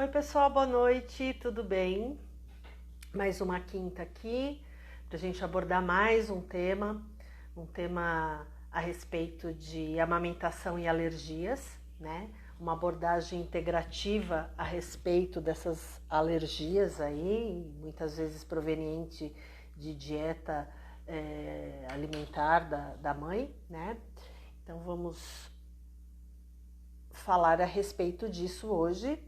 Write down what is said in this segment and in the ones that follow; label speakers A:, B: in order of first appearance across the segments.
A: Oi, pessoal, boa noite, tudo bem? Mais uma quinta aqui para a gente abordar mais um tema a respeito de amamentação e alergias, né? Uma abordagem integrativa a respeito dessas alergias aí, muitas vezes proveniente de dieta alimentar da mãe, né? Então vamos falar a respeito disso hoje.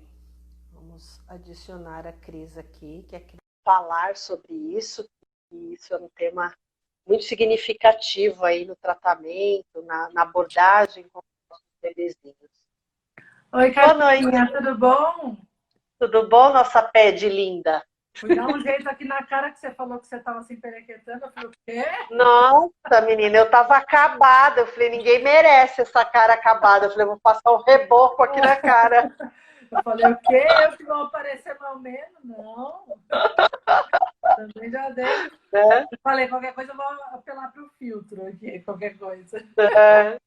A: Vamos adicionar a Cris aqui, que é falar sobre isso, e isso é um tema muito significativo aí no tratamento, na abordagem com os bebezinhos.
B: Oi,
A: Boa noite,
B: Carlinha, tudo bom?
A: tudo bom, nossa pede linda?
B: Fui dar um jeito aqui na cara que você falou que você estava se emperequetando. Eu falei, o quê?
A: Nossa, menina, eu tava acabada. Eu falei, ninguém merece essa cara acabada. Eu falei, vou passar um reboco aqui na cara.
B: Eu falei, o quê? Eu que vou aparecer mal menos? Não, também já dei.
A: Né?
B: Eu falei, qualquer coisa eu vou apelar para o filtro aqui, qualquer coisa.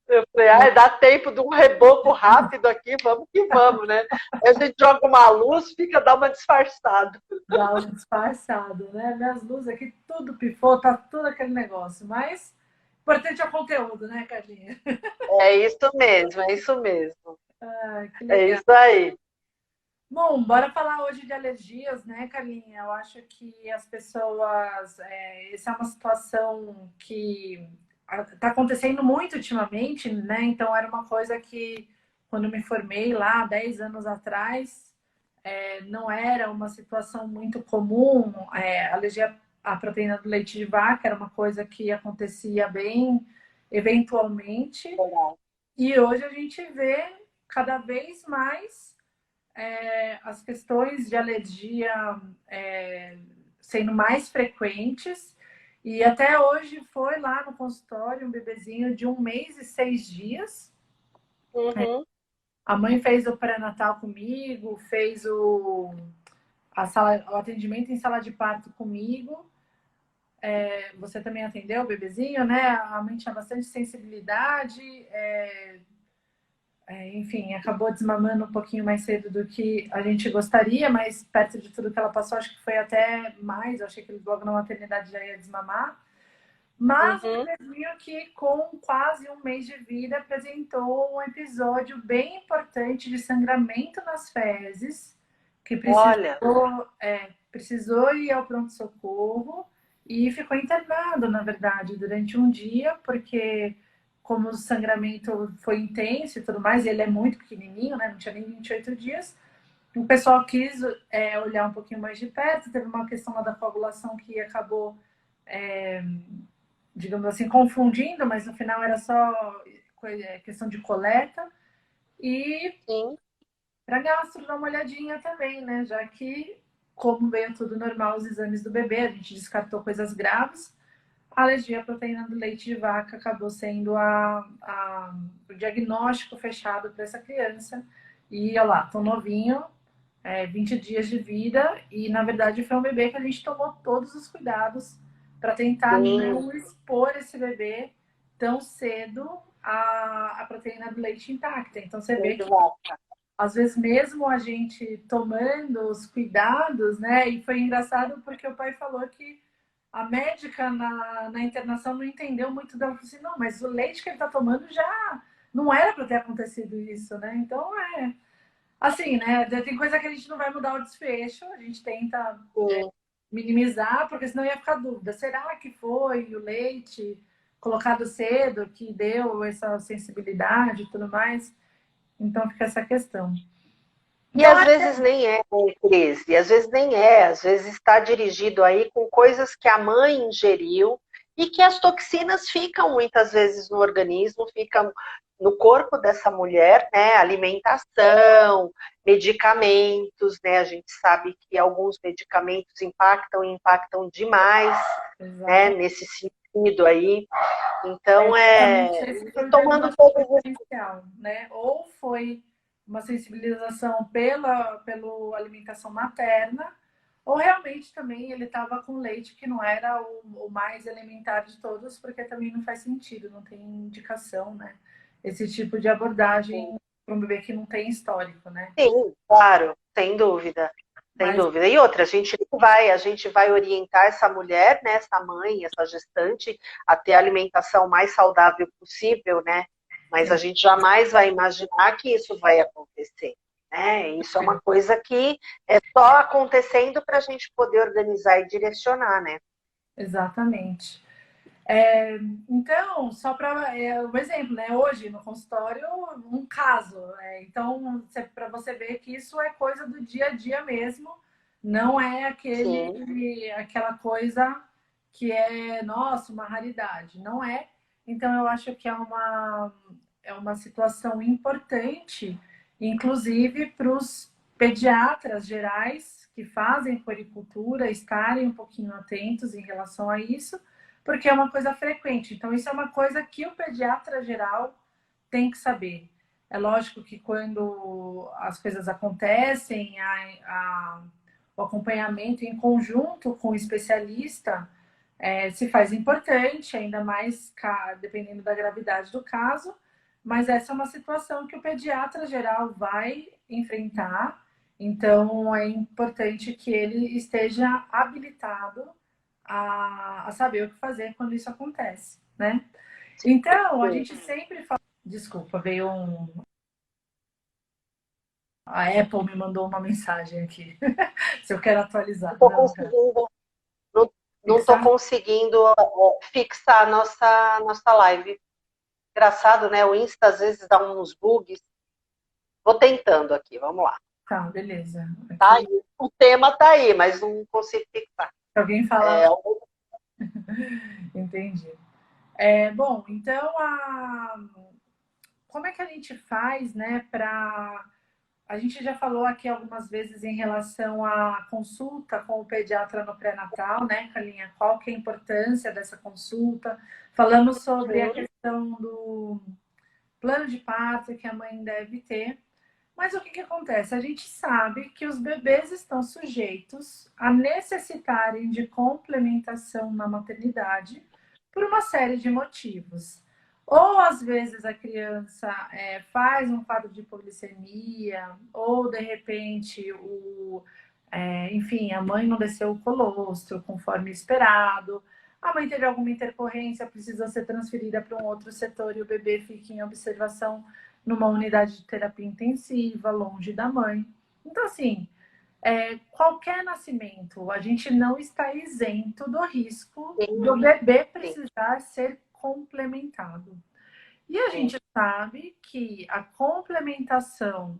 A: Eu falei, dá tempo de um reboco rápido aqui, vamos que vamos, né? Aí a gente joga uma luz, dá uma disfarçada.
B: Dá um disfarçado, né? Minhas luzes aqui, tudo pifou, tá tudo aquele negócio. Mas o importante é o conteúdo, né, Carlinha?
A: É isso mesmo, é isso mesmo.
B: Ai, que
A: É
B: legal.
A: isso aí.
B: Bom, bora falar hoje de alergias, né, Carlinha? Eu acho que as pessoas. Essa é uma situação que está acontecendo muito ultimamente, né? Então, era uma coisa que, quando me formei lá, 10 anos atrás, não era uma situação muito comum. Alergia à proteína do leite de vaca era uma coisa que acontecia bem eventualmente. E hoje a gente vê cada vez mais as questões de alergia sendo mais frequentes. E até hoje foi lá no consultório um bebezinho de 1 mês e 6 dias.
A: Uhum.
B: A mãe fez o pré-natal comigo, fez o atendimento em sala de parto comigo. Você também atendeu o bebezinho, né? A mãe tinha bastante sensibilidade. Enfim, acabou desmamando um pouquinho mais cedo do que a gente gostaria, mas perto de tudo que ela passou, acho que foi até mais. Eu achei que logo na maternidade já ia desmamar. Mas um
A: Uhum.
B: bebezinho que, com quase 1 mês de vida, apresentou um episódio bem importante de sangramento nas fezes, que
A: Olha,
B: precisou ir ao pronto-socorro e ficou internado, na verdade, durante um dia, porque como o sangramento foi intenso e tudo mais, e ele é muito pequenininho, né? Não tinha nem 28 dias. O pessoal quis olhar um pouquinho mais de perto, teve uma questão lá da coagulação que acabou, digamos assim, confundindo, mas no final era só questão de coleta. E
A: sim.
B: para gastro dar uma olhadinha também, né? Já que, como veio tudo normal, os exames do bebê, a gente descartou coisas graves. A alergia à proteína do leite de vaca acabou sendo o diagnóstico fechado para essa criança. E olha lá, tão novinho, 20 dias de vida, e na verdade foi um bebê que a gente tomou todos os cuidados para tentar
A: Sim.
B: não expor esse bebê tão cedo à proteína do leite intacta. Então você vê que às vezes mesmo a gente tomando os cuidados, né? E foi engraçado porque o pai falou que a médica na internação não entendeu muito dela. Falou assim, não, mas o leite que ele está tomando já não era para ter acontecido isso, né? Então assim, né? Tem coisa que a gente não vai mudar o desfecho, a gente tenta
A: Sim.
B: minimizar, porque senão ia ficar dúvida. Será que foi o leite colocado cedo que deu essa sensibilidade e tudo mais? Então fica essa questão.
A: E
B: Então,
A: às vezes nem é, né, Cris? E às vezes nem é, às vezes está dirigido aí com coisas que a mãe ingeriu e que as toxinas ficam muitas vezes no organismo, ficam no corpo dessa mulher, né? Alimentação, medicamentos, né? A gente sabe que alguns medicamentos impactam e impactam demais, né?
B: exatamente.
A: Nesse sentido aí. Então,
B: Exatamente esse
A: e
B: foi o
A: tomando
B: diagnóstico
A: todos esses.
B: diferencial, né? Ou foi uma sensibilização pela alimentação materna, ou realmente também ele estava com leite que não era o mais elementar de todos, porque também não faz sentido, não tem indicação, né? Esse tipo de abordagem para um bebê que não tem histórico, né?
A: Sim, claro. Sem dúvida, sem
B: Mas,
A: dúvida. E outra, a gente vai orientar essa mulher, né, essa mãe, essa gestante, a ter a alimentação mais saudável possível, né? Mas a gente jamais vai imaginar que isso vai acontecer, né? Isso é uma coisa que é só acontecendo para a gente poder organizar e direcionar, né?
B: exatamente. Então, só para um exemplo, né? Hoje no consultório, um caso. Então, para você ver que isso é coisa do dia a dia mesmo, não é
A: Sim,
B: aquela coisa que é, nossa, uma raridade. Não é. Então, eu acho que é uma situação importante, inclusive para os pediatras gerais que fazem puericultura estarem um pouquinho atentos em relação a isso, porque é uma coisa frequente. Então, isso é uma coisa que o pediatra geral tem que saber. É lógico que quando as coisas acontecem, o acompanhamento em conjunto com o especialista se faz importante, ainda mais dependendo da gravidade do caso, mas essa é uma situação que o pediatra geral vai enfrentar, então é importante que ele esteja habilitado a saber o que fazer quando isso acontece, né? Então, a
A: sim.
B: gente sempre fala. Desculpa, veio um. A Apple me mandou uma mensagem aqui. Se eu quero atualizar.
A: Estou
B: Não, cara.
A: conseguindo, não, não estou
B: Fixar?
A: conseguindo fixar a nossa live. Engraçado, né? O Insta às vezes dá uns bugs. Vou tentando aqui, vamos lá.
B: Tá, beleza.
A: Tá
B: Aqui,
A: aí. O tema tá aí, mas não consigo fixar.
B: se alguém fala,
A: É,
B: entendi. Bom, então, como é que a gente faz, né, para. A gente já falou aqui algumas vezes em relação à consulta com o pediatra no pré-natal, né, Carlinha? Qual que é a importância dessa consulta? Falamos sobre a questão do plano de parto que a mãe deve ter. Mas o que, que acontece? A gente sabe que os bebês estão sujeitos a necessitarem de complementação na maternidade por uma série de motivos. Ou às vezes a criança faz um quadro de hipoglicemia, ou de repente enfim, a mãe não desceu o colostro conforme esperado, a mãe teve alguma intercorrência, precisa ser transferida para um outro setor e o bebê fica em observação numa unidade de terapia intensiva, longe da mãe. Então, assim, qualquer nascimento, a gente não está isento do risco do
A: sim,
B: bebê
A: sim,
B: precisar ser complementado. E a
A: sim.
B: gente sabe que a complementação,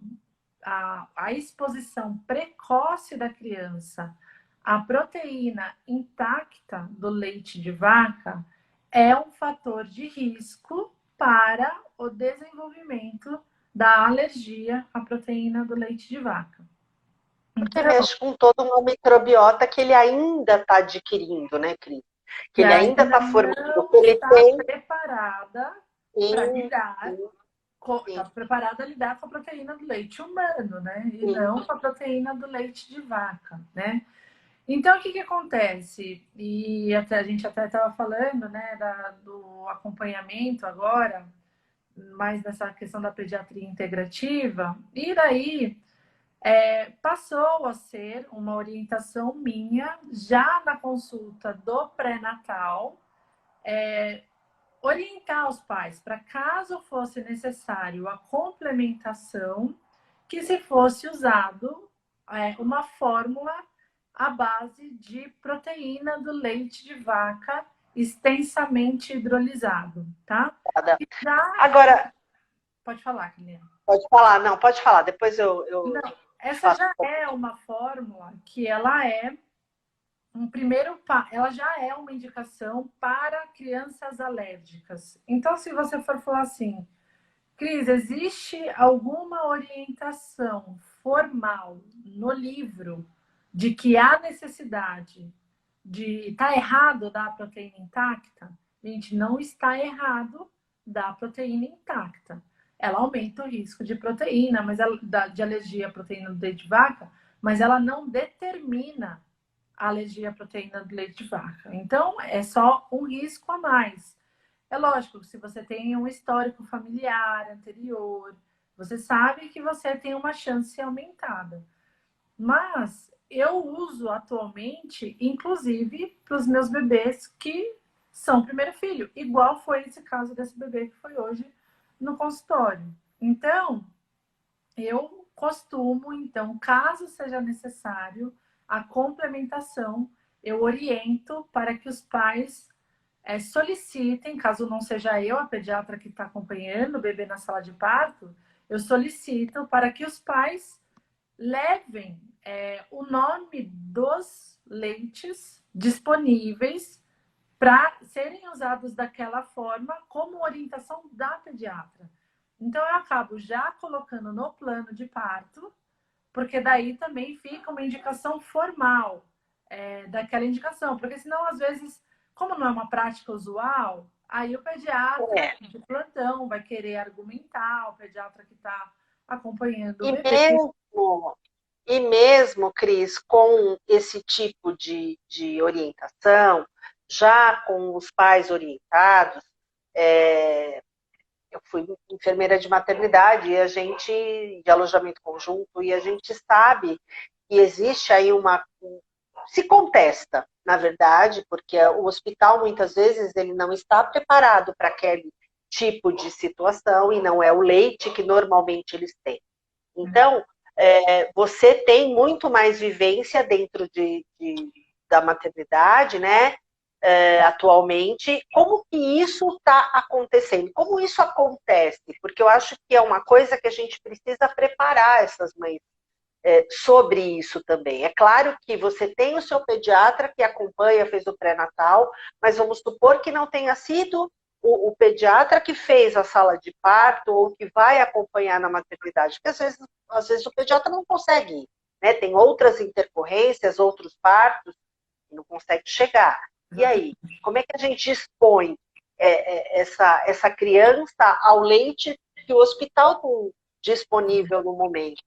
B: a exposição precoce da criança à proteína intacta do leite de vaca é um fator de risco para o desenvolvimento da alergia à proteína do leite de vaca.
A: Porque
B: Então,
A: mexe com toda uma microbiota que ele ainda está adquirindo, né, Cris? Que
B: que
A: ele ainda
B: ainda
A: está formando,
B: não
A: que ele
B: está
A: tem.
B: preparada para
A: Sim,
B: lidar,
A: sim,
B: está
A: sim,
B: preparada a lidar com a proteína do leite humano, né? E
A: sim.
B: não com a proteína do leite de vaca, né? Então, o que, que acontece? E até, a gente até estava falando, né, do acompanhamento agora, mais nessa questão da pediatria integrativa, e daí passou a ser uma orientação minha, já na consulta do pré-natal, orientar os pais para caso fosse necessário a complementação, que se fosse usado uma fórmula à base de proteína do leite de vaca extensamente hidrolisado, tá?
A: Nada.
B: E já
A: Agora,
B: pode falar, Guilherme.
A: pode falar, não, pode falar, depois eu
B: Não,
A: te
B: essa
A: faço
B: já
A: um pouco.
B: é uma fórmula que ela é ela já é uma indicação para crianças alérgicas. Então, se você for falar assim, Cris, existe alguma orientação formal no livro de que há necessidade de tá errado dar a proteína intacta? Gente, não está errado dar a proteína intacta. Ela aumenta o risco de proteína, de alergia à proteína do leite de vaca, mas ela não determina a alergia à proteína do leite de vaca. Então, é só um risco a mais. É lógico que se você tem um histórico familiar anterior, você sabe que você tem uma chance aumentada. Mas eu uso atualmente, inclusive, para os meus bebês que são primeiro filho, igual foi esse caso desse bebê que foi hoje no consultório. Então, eu costumo, então, caso seja necessário, a complementação, eu oriento para que os pais solicitem, caso não seja eu, a pediatra que está acompanhando o bebê na sala de parto, eu solicito para que os pais levem o nome dos leites disponíveis para serem usados daquela forma como orientação da pediatra. Então, eu acabo já colocando no plano de parto, porque daí também fica uma indicação formal daquela indicação. Porque senão, às vezes, como não é uma prática usual, aí o pediatra
A: É.
B: de plantão vai querer argumentar, o pediatra que está acompanhando o
A: E
B: bebê.
A: mesmo, e mesmo, Cris, com esse tipo de orientação, já com os pais orientados, é, eu fui enfermeira de maternidade e a gente, de alojamento conjunto, e a gente sabe que existe aí se contesta, na verdade, porque o hospital muitas vezes ele não está preparado para aquele tipo de situação e não é o leite que normalmente eles têm. Então, você tem muito mais vivência dentro da maternidade, né? Atualmente, como que isso está acontecendo? Como isso acontece? Porque eu acho que é uma coisa que a gente precisa preparar essas mães sobre isso também. É claro que você tem o seu pediatra que acompanha, fez o pré-natal, mas vamos supor que não tenha sido o pediatra que fez a sala de parto ou que vai acompanhar na maternidade, porque às vezes o pediatra não consegue ir, né? Tem outras intercorrências, outros partos, e não consegue chegar. E aí, como é que a gente expõe essa criança ao leite que o hospital tem disponível no momento?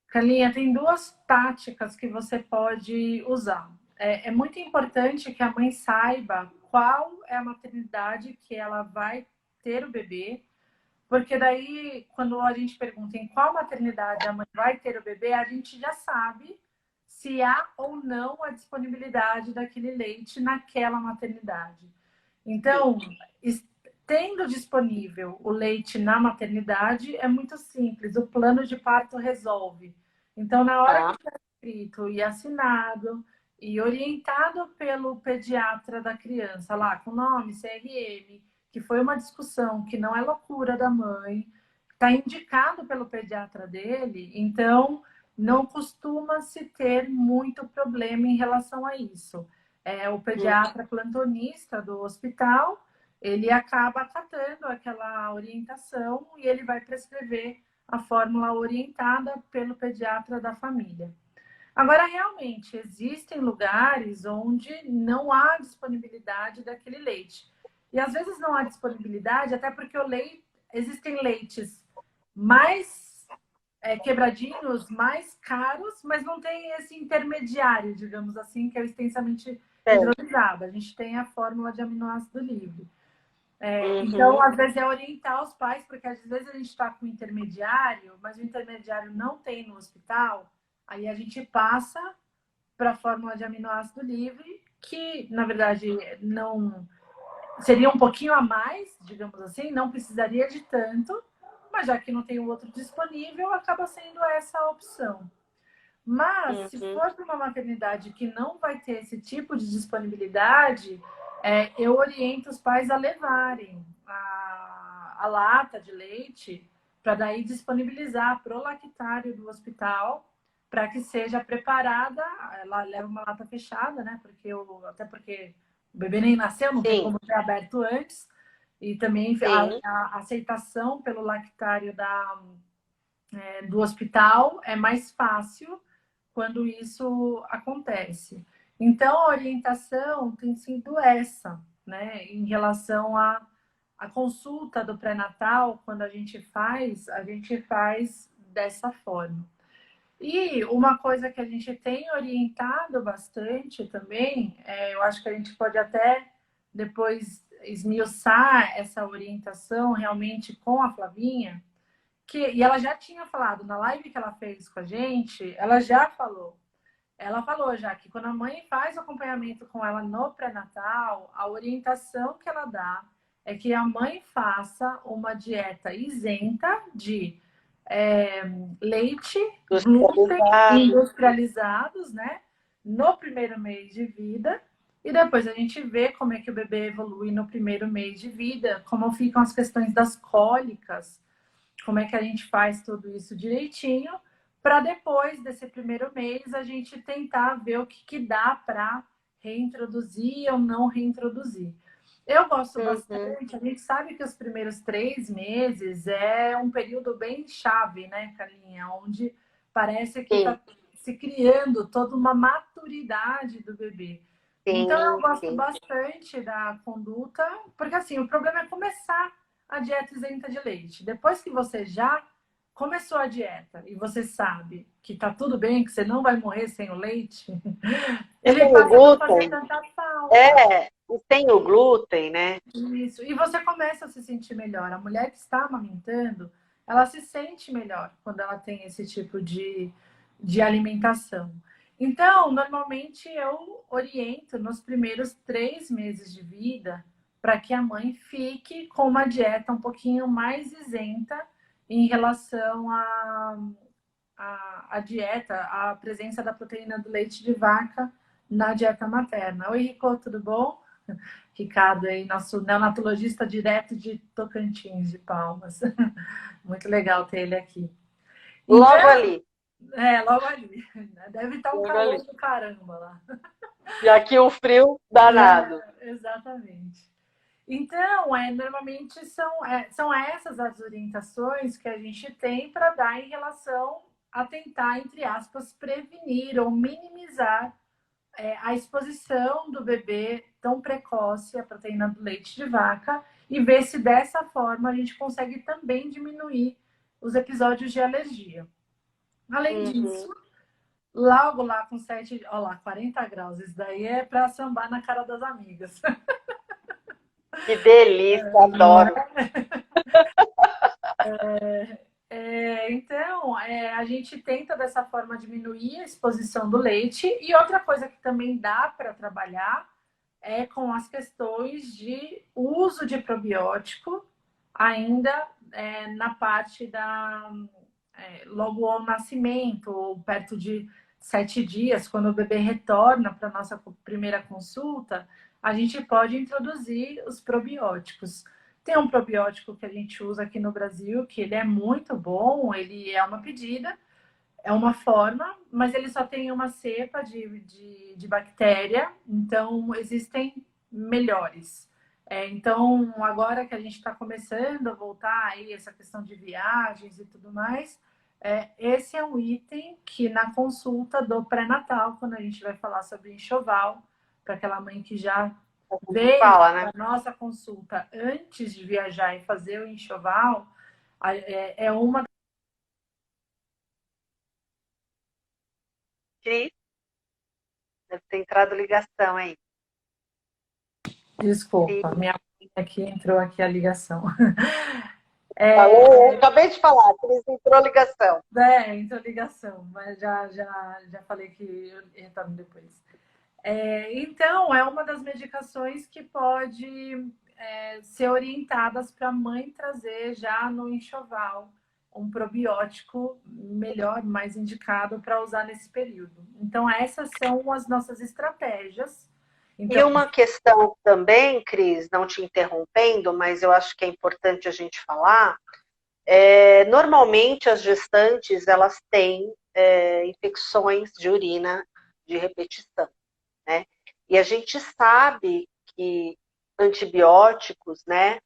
B: Carlinha, tem duas táticas que você pode usar. É muito importante que a mãe saiba qual é a maternidade que ela vai ter o bebê, porque daí, quando a gente pergunta em qual maternidade a mãe vai ter o bebê, a gente já sabe se há ou não a disponibilidade daquele leite naquela maternidade. Então, tendo disponível o leite na maternidade, é muito simples, o plano de parto resolve. Então, na hora que
A: Tá.
B: está escrito e assinado e orientado pelo pediatra da criança, lá com nome, CRM, que foi uma discussão que não é loucura da mãe, está indicado pelo pediatra dele, então não costuma se ter muito problema em relação a isso. O pediatra plantonista do hospital, ele acaba acatando aquela orientação e ele vai prescrever a fórmula orientada pelo pediatra da família. Agora, realmente, existem lugares onde não há disponibilidade daquele leite. E às vezes não há disponibilidade, até porque o leite, existem leites mais quebradinhos, mais caros, mas não tem esse intermediário, digamos assim, que é o extensamente hidrolisado. A gente tem a fórmula de aminoácido livre. Então,
A: Uhum.
B: às vezes, é orientar os pais, porque às vezes a gente está com intermediário, mas o intermediário não tem no hospital, aí a gente passa para a fórmula de aminoácido livre, que, na verdade, não seria um pouquinho a mais, digamos assim, não precisaria de tanto, mas já que não tem o outro disponível, acaba sendo essa a opção. Mas, se
A: Uhum.
B: for para uma maternidade que não vai ter esse tipo de disponibilidade, eu oriento os pais a levarem a lata de leite para daí disponibilizar para o lactário do hospital para que seja preparada. Ela leva uma lata fechada, né? Até porque o bebê nem nasceu, não tem
A: Sim,
B: como ter aberto antes. E também
A: sim.
B: a aceitação pelo lactário do hospital é mais fácil quando isso acontece. Então, a orientação tem sido essa, né, em relação à consulta do pré-natal, quando a gente faz dessa forma. E uma coisa que a gente tem orientado bastante também, eu acho que a gente pode até depois esmiuçar essa orientação realmente com a Flavinha, e ela já tinha falado, na live que ela fez com a gente, ela já falou. Ela falou já que quando a mãe faz o acompanhamento com ela no pré-natal, a orientação que ela dá é que a mãe faça uma dieta isenta de leite, glúten industrializados, né? No primeiro mês de vida. E depois a gente vê como é que o bebê evolui no primeiro mês de vida, como ficam as questões das cólicas, como é que a gente faz tudo isso direitinho, para depois desse primeiro mês a gente tentar ver o que dá para reintroduzir ou não reintroduzir. Eu gosto bastante, a gente sabe que os primeiros 3 meses é um período bem chave, né, Carlinha? Onde parece que está se criando toda uma maturidade do bebê. Então eu gosto bastante da conduta, porque assim, o problema é começar a dieta isenta de leite. Depois que você já começou a dieta e você sabe que tá tudo bem, que você não vai morrer sem o leite, ele passa a não fazer tanta falta.
A: E sem o glúten, né?
B: Isso. E você começa a se sentir melhor. A mulher que está amamentando, ela se sente melhor quando ela tem esse tipo de alimentação. Então, normalmente eu oriento nos primeiros 3 meses de vida para que a mãe fique com uma dieta um pouquinho mais isenta em relação à dieta, à presença da proteína do leite de vaca na dieta materna. Oi, Rico, tudo bom? Ricardo aí, nosso neonatologista direto de Tocantins, de Palmas. Muito legal ter ele aqui.
A: Então, logo ali.
B: Logo ali. Deve estar um calor do caramba lá.
A: E aqui um frio danado.
B: Exatamente. Então, normalmente são essas as orientações que a gente tem para dar em relação a tentar, entre aspas, prevenir ou minimizar a exposição do bebê tão precoce à proteína do leite de vaca e ver se dessa forma a gente consegue também diminuir os episódios de alergia. Além disso, logo lá com 40 graus, isso daí é para sambar na cara das amigas.
A: Que delícia, adoro.
B: Então, a gente tenta dessa forma diminuir a exposição do leite. E outra coisa que também dá para trabalhar é com as questões de uso de probiótico ainda na parte logo ao nascimento, ou perto de 7 dias, quando o bebê retorna para a nossa primeira consulta, a gente pode introduzir os probióticos. Tem um probiótico que a gente usa aqui no Brasil, que ele é muito bom, ele é uma pedida, é uma forma, mas ele só tem uma cepa de bactéria, então existem melhores. Então, agora que a gente está começando a voltar aí essa questão de viagens e tudo mais, esse é um item que na consulta do pré-natal, quando a gente vai falar sobre enxoval, para aquela mãe que já veio a nossa consulta antes de viajar e fazer o enxoval, é uma.
A: Cris, deve ter entrado ligação aí.
B: Desculpa, minha mãe aqui entrou aqui a ligação.
A: Eu acabei de falar, Cris, entrou ligação.
B: Entrou ligação, mas já falei que eu retorno depois. Então, é uma das medicações que pode ser orientadas para a mãe trazer já no enxoval um probiótico melhor, mais indicado para usar nesse período. Então, essas são as nossas estratégias. Então...
A: E uma questão também, Cris, não te interrompendo, mas eu acho que é importante a gente falar, normalmente as gestantes, elas têm infecções de urina de repetição, né? E a gente sabe que antibióticos, né,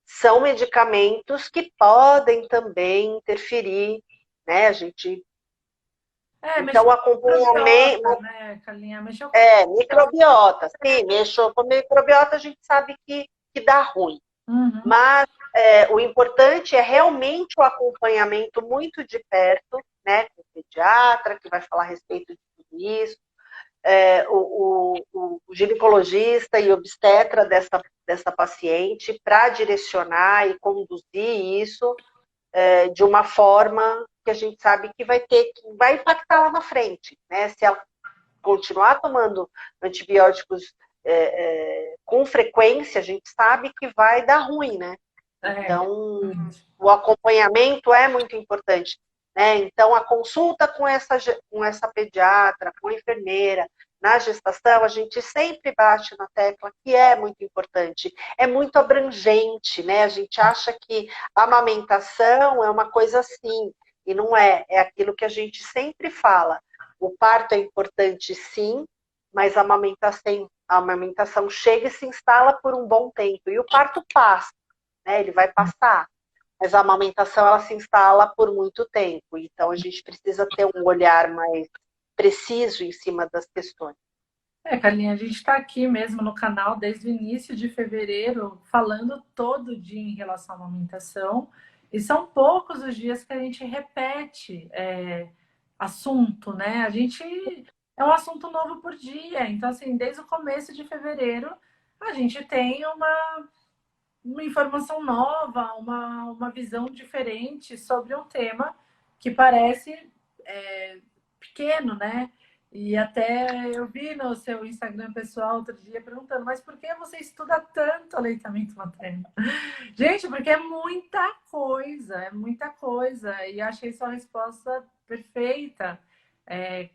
A: são medicamentos que podem também interferir, né? A gente... Então, o acompanhamento...
B: Né, Carlinha?
A: Microbiota. Sim, mexeu com microbiota, a gente sabe que dá ruim.
B: Uhum.
A: Mas o importante é realmente o acompanhamento muito de perto, né? Com o pediatra, que vai falar a respeito de tudo isso, o ginecologista e obstetra dessa paciente para direcionar e conduzir isso de uma forma que a gente sabe que vai impactar lá na frente, né? Se ela continuar tomando antibióticos com frequência, a gente sabe que vai dar ruim, né? Então, o acompanhamento é muito importante, né? Então, a consulta com essa pediatra, com a enfermeira, na gestação, a gente sempre bate na tecla que é muito importante, é muito abrangente, né? A gente acha que a amamentação é uma coisa assim, e não é. É aquilo que a gente sempre fala. O parto é importante, sim, mas a amamentação chega e se instala por um bom tempo. E o parto passa, né? Ele vai passar. Mas a amamentação, ela se instala por muito tempo. Então, a gente precisa ter um olhar mais preciso em cima das questões.
B: Carlinha, a gente está aqui mesmo no canal desde o início de fevereiro, falando todo dia em relação à amamentação. E são poucos os dias que a gente repete assunto, né? A gente é um assunto novo por dia. Então, assim, desde o começo de fevereiro, a gente tem uma informação nova, uma visão diferente sobre um tema que parece pequeno, né? E até eu vi no seu Instagram pessoal outro dia perguntando, mas por que você estuda tanto aleitamento materno? Gente, porque é muita coisa, é muita coisa. E achei sua resposta perfeita.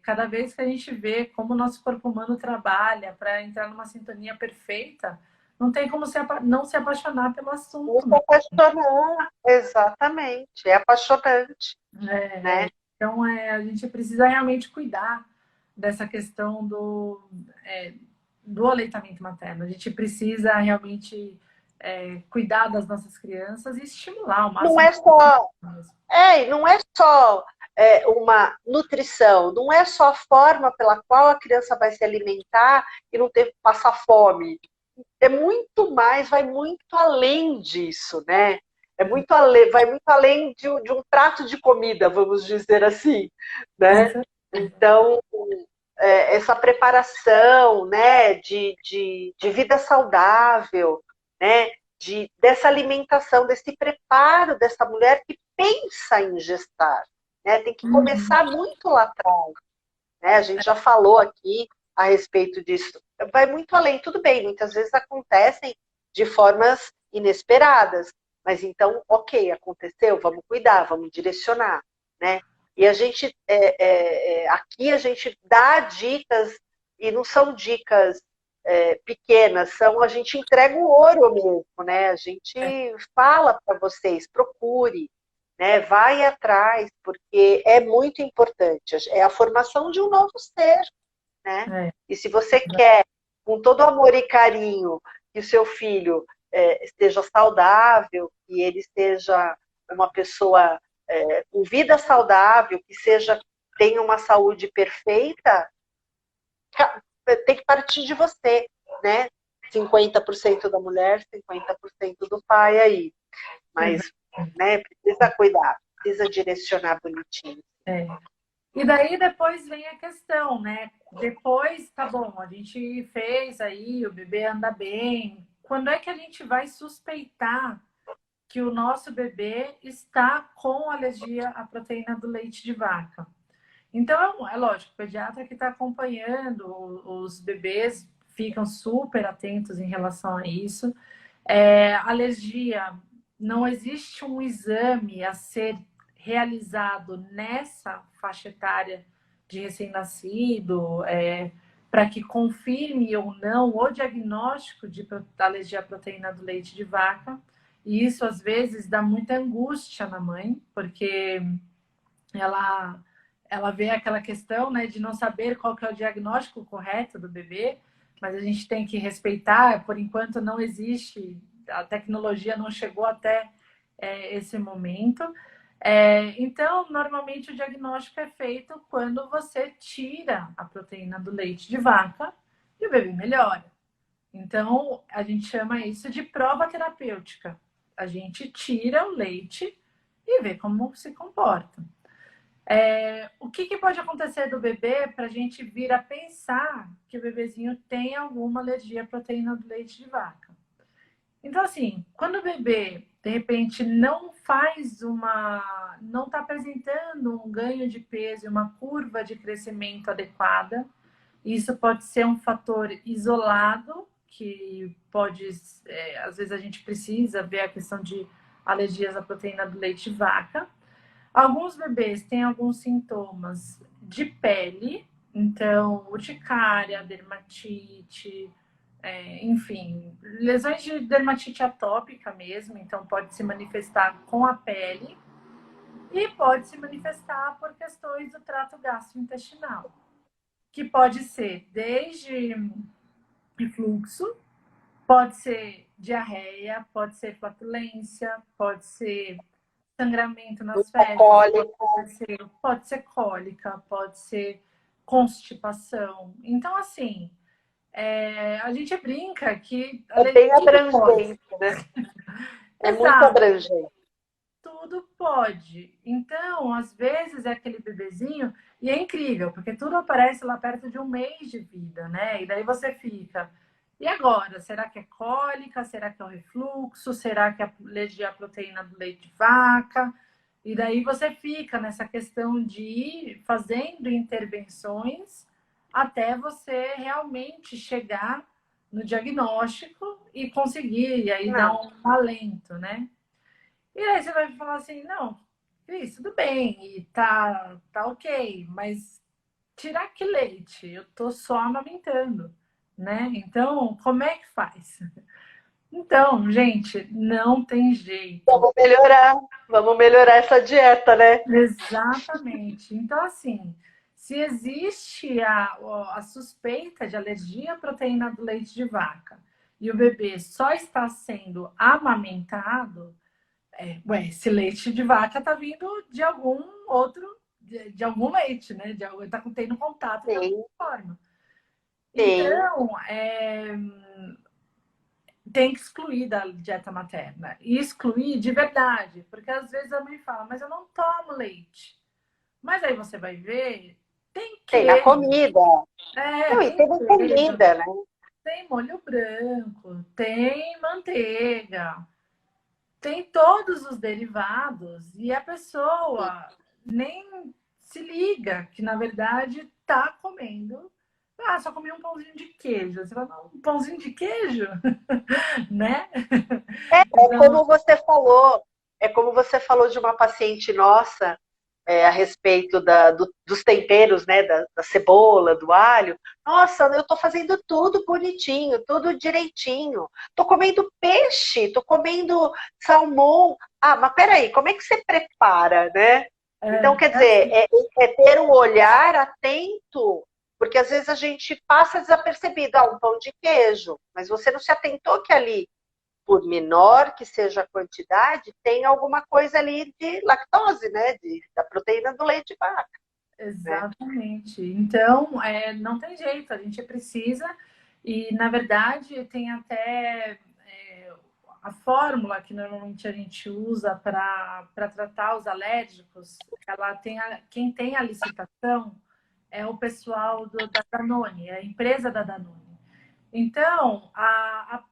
B: Cada vez que a gente vê como o nosso corpo humano trabalha para entrar numa sintonia perfeita, não tem como não se apaixonar pelo assunto.
A: Não se apaixonar, exatamente. É apaixonante. Né?
B: Então, a gente precisa realmente cuidar dessa questão do aleitamento materno. A gente precisa realmente cuidar das nossas crianças e estimular o máximo.
A: Não é só uma nutrição, não é só a forma pela qual a criança vai se alimentar e não ter que passar fome. É muito mais, vai muito além disso, né? Vai muito além de um prato de comida, vamos dizer assim, né? Então, essa preparação, né, de vida saudável, né, dessa alimentação, desse preparo dessa mulher que pensa em gestar, né? Tem que começar muito lá atrás, né? A gente já falou aqui a respeito disso. Vai muito além, tudo bem, muitas vezes acontecem de formas inesperadas, mas então, ok, aconteceu, vamos cuidar, vamos direcionar, né? E a gente, aqui a gente dá dicas, e não são dicas pequenas, a gente entrega o ouro mesmo, né? A gente fala para vocês, procure, né? Vai atrás, porque é muito importante, é a formação de um novo ser, né? E se você quer, com todo amor e carinho, que o seu filho esteja saudável, que ele seja uma pessoa com vida saudável, que tenha uma saúde perfeita, tem que partir de você, né? 50% da mulher, 50% do pai aí. Mas, né, precisa cuidar, precisa direcionar bonitinho.
B: E daí depois vem a questão, né? Depois, tá bom, a gente fez aí, o bebê anda bem. Quando é que a gente vai suspeitar que o nosso bebê está com alergia à proteína do leite de vaca? Então, é lógico, o pediatra que está acompanhando os bebês ficam super atentos em relação a isso. Alergia, não existe um exame a ser realizado nessa faixa etária de recém-nascido para que confirme ou não o diagnóstico de alergia à proteína do leite de vaca. E isso, às vezes, dá muita angústia na mãe, porque ela vê aquela questão, né, de não saber qual que é o diagnóstico correto do bebê, mas a gente tem que respeitar, por enquanto não existe, a tecnologia não chegou até esse momento. Então, normalmente o diagnóstico é feito quando você tira a proteína do leite de vaca e o bebê melhora. Então, a gente chama isso de prova terapêutica. A gente tira o leite e vê como se comporta. O que pode acontecer do bebê para a gente vir a pensar que o bebezinho tem alguma alergia à proteína do leite de vaca? Então, assim, quando o bebê, de repente, não está apresentando um ganho de peso e uma curva de crescimento adequada, isso pode ser um fator isolado, que pode, às vezes a gente precisa ver a questão de alergias à proteína do leite de vaca. Alguns bebês têm alguns sintomas de pele, então urticária, dermatite, enfim, lesões de dermatite atópica mesmo, então pode se manifestar com a pele e pode se manifestar por questões do trato gastrointestinal, que pode ser desde refluxo, pode ser diarreia, pode ser flatulência, pode ser sangramento nas fezes,
C: Cólico.
B: pode ser cólica, pode ser constipação. Então, assim, a gente brinca que
C: É bem
B: tudo pode.
C: abrangente, né? É muito
B: Exato,
C: abrangente.
B: tudo pode. Então, às vezes é aquele bebezinho, e é incrível, porque tudo aparece lá perto de um mês de vida, né? E daí você fica, e agora? Será que é cólica? Será que é o refluxo? Será que é alergia à proteína do leite de vaca? E daí você fica nessa questão de ir fazendo intervenções até você realmente chegar no diagnóstico e conseguir, e aí dar
C: Não,
B: um alento, né? E aí você vai falar assim, não, Cris, tudo bem, e tá ok, mas tirar que leite? Eu tô só amamentando, né? Então, como é que faz? Então, gente, não tem jeito.
C: vamos melhorar essa dieta, né?
B: Exatamente. Então, assim, se existe a suspeita de alergia à proteína do leite de vaca e o bebê só está sendo amamentado, ué, esse leite de vaca tá vindo de algum outro, de algum leite, né? Tá tendo contato de alguma
C: Sim,
B: forma.
C: sim.
B: Então, tem que excluir da dieta materna. E excluir de verdade, porque às vezes a mãe fala, mas eu não tomo leite. Mas aí você vai ver, tem
C: Tem na
B: queijo.
C: comida. Não, e
B: Tem
C: tem na
B: queijo,
C: comida, né?
B: tem molho branco, tem manteiga, tem todos os derivados e a pessoa nem se liga que, na verdade, está comendo. Ah, só comi um pãozinho de queijo. Você fala, não, um pãozinho de queijo? Né?
C: É
B: Então,
C: como você falou, é como você falou de uma paciente nossa, a respeito dos temperos, né, da cebola, do alho. Nossa, eu estou fazendo tudo bonitinho, tudo direitinho. Estou comendo peixe, estou comendo salmão. Ah, mas peraí, como é que você prepara, né? Então, quer
B: é
C: dizer,
B: assim.
C: é ter um olhar atento, porque às vezes a gente passa desapercebido, um pão de queijo, mas você não se atentou que ali, por menor que seja a quantidade, tem alguma coisa ali de lactose, né? Da proteína do leite de vaca, né?
B: Exatamente. Então, não tem jeito, a gente precisa, e na verdade tem até a fórmula que normalmente a gente usa para tratar os alérgicos, quem tem a licitação é o pessoal da Danone, é a empresa da Danone. Então, a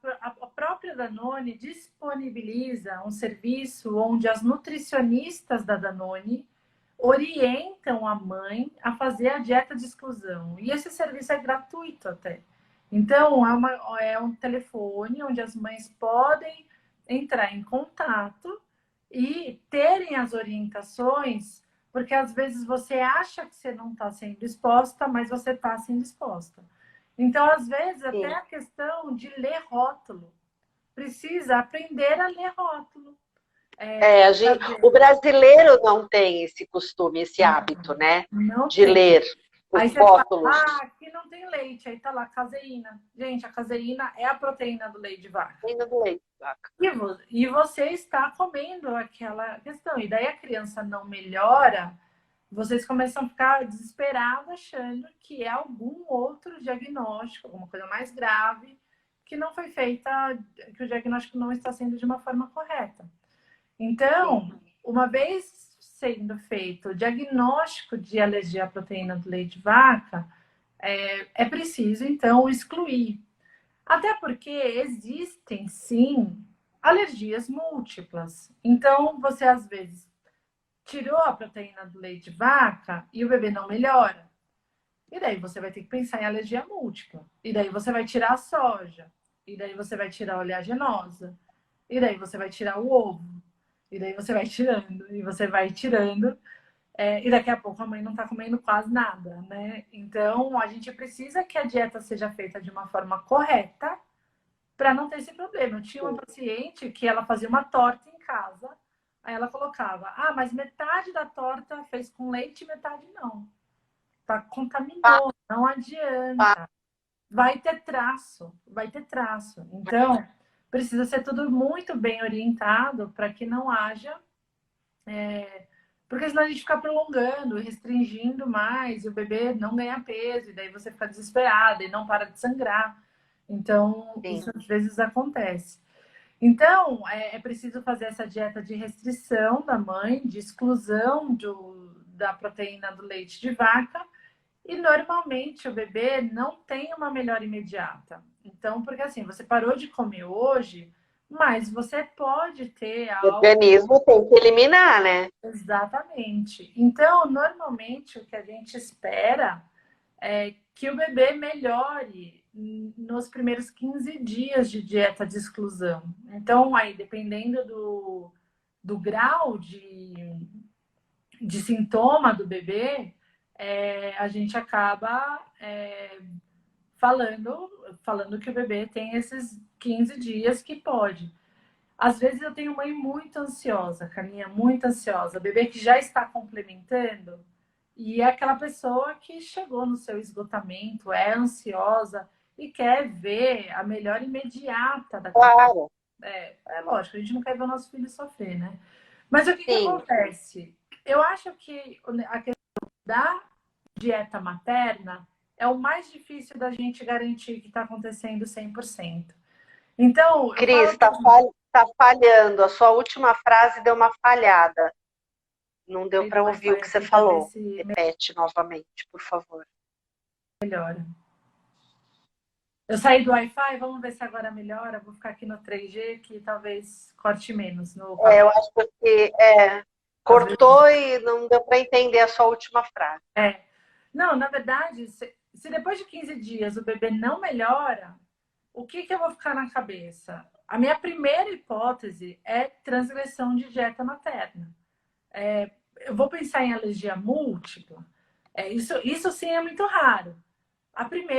B: própria Danone disponibiliza um serviço onde as nutricionistas da Danone orientam a mãe a fazer a dieta de exclusão. E esse serviço é gratuito até. Então, é um telefone onde as mães podem entrar em contato e terem as orientações, porque às vezes você acha que você não está sendo exposta, mas você está sendo exposta. Então, às vezes, até
C: Sim.
B: a questão de ler rótulo. Precisa aprender a ler rótulo.
C: O brasileiro não tem esse costume, esse hábito, né?
B: Não
C: De
B: tem.
C: ler os
B: Aí você fala,
C: rótulos.
B: ah, aqui não tem leite. Aí tá lá, caseína. Gente, a caseína é a proteína do leite de vaca.
C: Ainda do leite de vaca.
B: E você está comendo aquela questão. E daí a criança não melhora, vocês começam a ficar desesperados achando que é algum outro diagnóstico, alguma coisa mais grave, que não foi feita, que o diagnóstico não está sendo de uma forma correta.
C: Sim.
B: Então, uma vez sendo feito o diagnóstico de alergia à proteína do leite de vaca, é preciso, então, excluir. Até porque existem, sim, alergias múltiplas. Então, você às vezes tirou a proteína do leite de vaca e o bebê não melhora. E daí você vai ter que pensar em alergia múltipla. E daí você vai tirar a soja. E daí você vai tirar a oleaginosa. E daí você vai tirar o ovo. E daí você vai tirando. E você vai tirando. E daqui a pouco a mãe não está comendo quase nada, né? Então a gente precisa que a dieta seja feita de uma forma correta para não ter esse problema. Eu tinha uma paciente que ela fazia uma torta em casa. Aí ela colocava, mas metade da torta fez com leite e metade não. Tá, contaminou, não adianta. Vai ter traço, vai ter traço. Então, precisa ser tudo muito bem orientado para que não haja. Porque senão a gente fica prolongando, restringindo mais, e o bebê não ganha peso, e daí você fica desesperada e não para de sangrar. Então,
C: Sim.
B: isso às vezes acontece. Então, é preciso fazer essa dieta de restrição da mãe, de exclusão da proteína do leite de vaca. E normalmente o bebê não tem uma melhora imediata. Então, porque assim, você parou de comer hoje, mas você pode ter
C: O
B: algo.
C: organismo tem que eliminar, né?
B: Exatamente. Então, normalmente o que a gente espera é que o bebê melhore nos primeiros 15 dias de dieta de exclusão. Então, aí, dependendo do grau de sintoma do bebê, a gente acaba falando que o bebê tem esses 15 dias que pode. Às vezes eu tenho mãe muito ansiosa, Carlinha, muito ansiosa, bebê que já está complementando, e é aquela pessoa que chegou no seu esgotamento, é ansiosa e quer ver a melhora imediata da criança.
C: Claro.
B: É lógico, a gente não quer ver o nosso filho sofrer, né? Mas o que
C: Sim.
B: acontece? Eu acho que a questão da dieta materna é o mais difícil da gente garantir que está acontecendo 100%. Então, eu
C: Cris,
B: falo
C: está falhando. A sua última frase deu uma falhada. Não deu para
B: do
C: ouvir o
B: Wi-Fi
C: que você
B: aqui para ver
C: falou.
B: se
C: Repete novamente, por favor.
B: melhora. Eu saí do Wi-Fi, vamos ver se agora melhora. Vou ficar aqui no 3G, que talvez corte menos no 4G.
C: Eu acho que cortou e não deu para entender a sua última frase.
B: Não, na verdade, se depois de 15 dias o bebê não melhora, o que eu vou ficar na cabeça? A minha primeira hipótese é transgressão de dieta materna. Eu vou pensar em alergia múltipla. Isso sim é muito raro.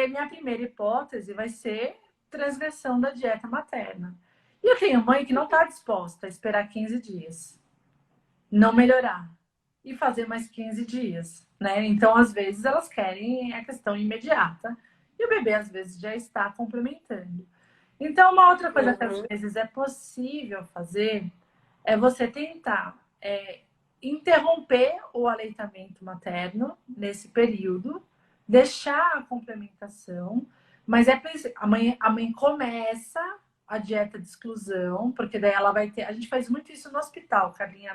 B: Minha primeira hipótese vai ser transgressão da dieta materna. E eu tenho mãe que não está disposta a esperar 15 dias, não melhorar e fazer mais 15 dias, né? Então, às vezes, elas querem a questão imediata e o bebê, às vezes, já está complementando. Então, uma outra coisa que às vezes é possível fazer é você tentar interromper o aleitamento materno nesse período, deixar a complementação, mas a mãe começa a dieta de exclusão, porque daí ela vai ter. A gente faz muito isso no hospital, Carlinha,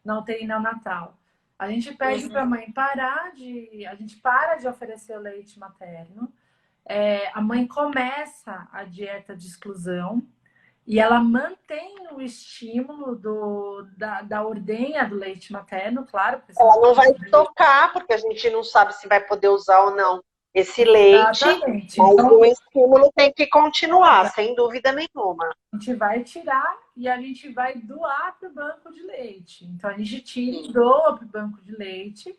B: na UTI neonatal. A gente pede para a mãe a gente para de oferecer o leite materno. A mãe começa a dieta de exclusão e ela mantém o estímulo da ordenha do leite materno, claro.
C: Ela não vai tocar, porque a gente não sabe se vai poder usar ou não esse leite.
B: Exatamente.
C: Mas
B: então,
C: o estímulo tem que continuar, sem dúvida nenhuma.
B: a gente vai tirar e a gente vai doar para o banco de leite. Então, a gente tira e doa para o banco de leite.